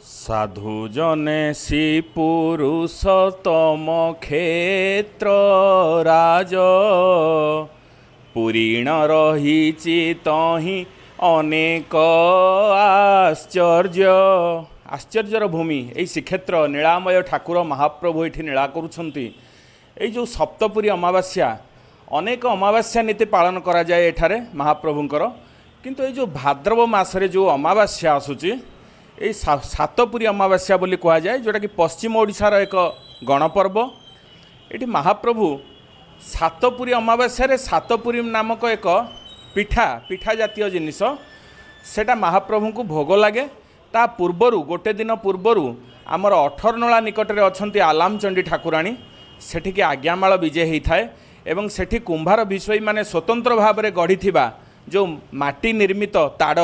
साधु जने श्री पुरुषोत्तम क्षेत्र राज पुरीण रही तही अनेक आश्चर्य आश्चर्यर भूमि यही श्रीक्षेत्र नीलामय ठाकुर महाप्रभु ये नीला करुँच जो सप्तपुरी अमावास्या अनेक अमावास्या नीति पालन करा जाए एठारे महाप्रभुंकर किंतु ये जो भाद्रव मासरे जो अमावास्या आसूची ये सातपुरी अमावास्या बोली कह जाए जोटा कि पश्चिम ओडिशार एक गणपर्व ये महाप्रभु सातपुरी अमावास्या सातपुरी नामक एक पिठा पिठा जातीय जिनिस सेटा महाप्रभु को भोग लगे ता पूर्वर गोटे दिन पूर्वर आमर अठरनला निकटरे अछंती आलामचंडी ठाकुराणी सेठिके आज्ञामाल विजे होता है एवं सेठी कुंभार विषयी माने स्वतंत्र भाव में गढ़ी जो माटी निर्मित ताड़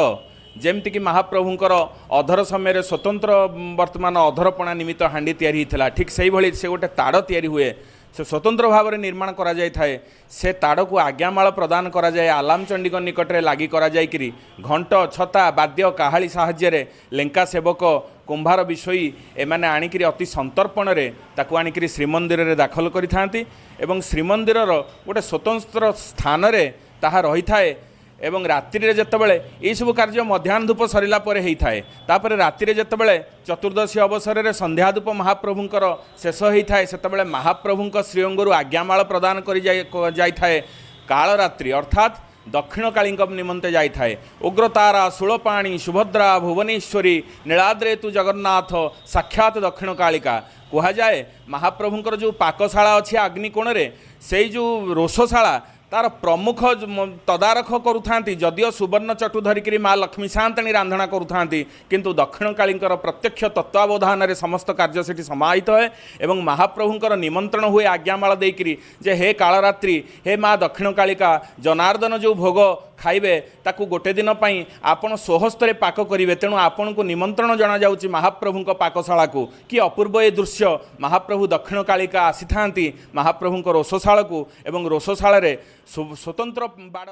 जेमती कि महाप्रभुंकर अधर समय स्वतंत्र वर्तमान अधरपणा निमित्त हांडी तैयारी होता ठीक से ही से गोटे ताड़ तैयारी हुए से स्वतंत्र भाव में निर्माण करा जाय थाए से ताड़ को आज्ञामाल प्रदान करा जाए आलामचंडी निकटरे लागी करा जायकरी घंट छता वाद्य काहाली साहाय्य लेंका सेवक कुंभार विषयी एमाने आनिकरी अति संतर्पण ताकू आनिकरी श्रीमंदिर रे दाखल करिथांती एवं श्रीमंदिर गोटे स्वतंत्र स्थान रे ताहा रही थाए एवं रात्रि रे जेतेबेले ये सब कार्य मध्याह्न धूप सरला परे हेई थाए तापर रात्रि रे जेतेबेले चतुर्दशी अवसर रे संध्या धूप महाप्रभुंकर शेष हेई थाए सेतेबेले महाप्रभुंक श्रीअंगरु आज्ञामाल प्रदान करि जाय थाए काल रात्रि अर्थात दक्षिणकाली निमंते जाय थाए उग्रतारा शूलपाणी सुभद्रा भुवनेश्वरी नीलाद्रेतु जगन्नाथ साक्षात दक्षिणकालिका कह जाए महाप्रभुंकर जो पाकशाला अच्छी अग्निकोण से जो रोषशाला तार प्रमुख तदारख करुथांती जदियो सुवर्ण चटु धरिकी माँ लक्ष्मी शांतणी रांधना करुथांती किंतु दक्षिणकालींकर प्रत्यक्ष तत्वावधान रे समस्त कार्य सेठी समाहित है एवं महाप्रभुंकर निमंत्रण हुए आज्ञामाल देकरी जे हे कालरात्रि हे माँ दक्षिणकालिका जनार्दन जो भोग खाइबे ताकू गोटे दिन पाई आपण स्वहस्तर पाक करेंगे तेणु आपण को निमंत्रण जना जाउची महाप्रभुंक पाकशाला को कि अपूर्व ये दृश्य महाप्रभु दक्षिणकालिका आसी था महाप्रभुंक रोषशाला को एवं रोषशाला स्वतंत्र बाड़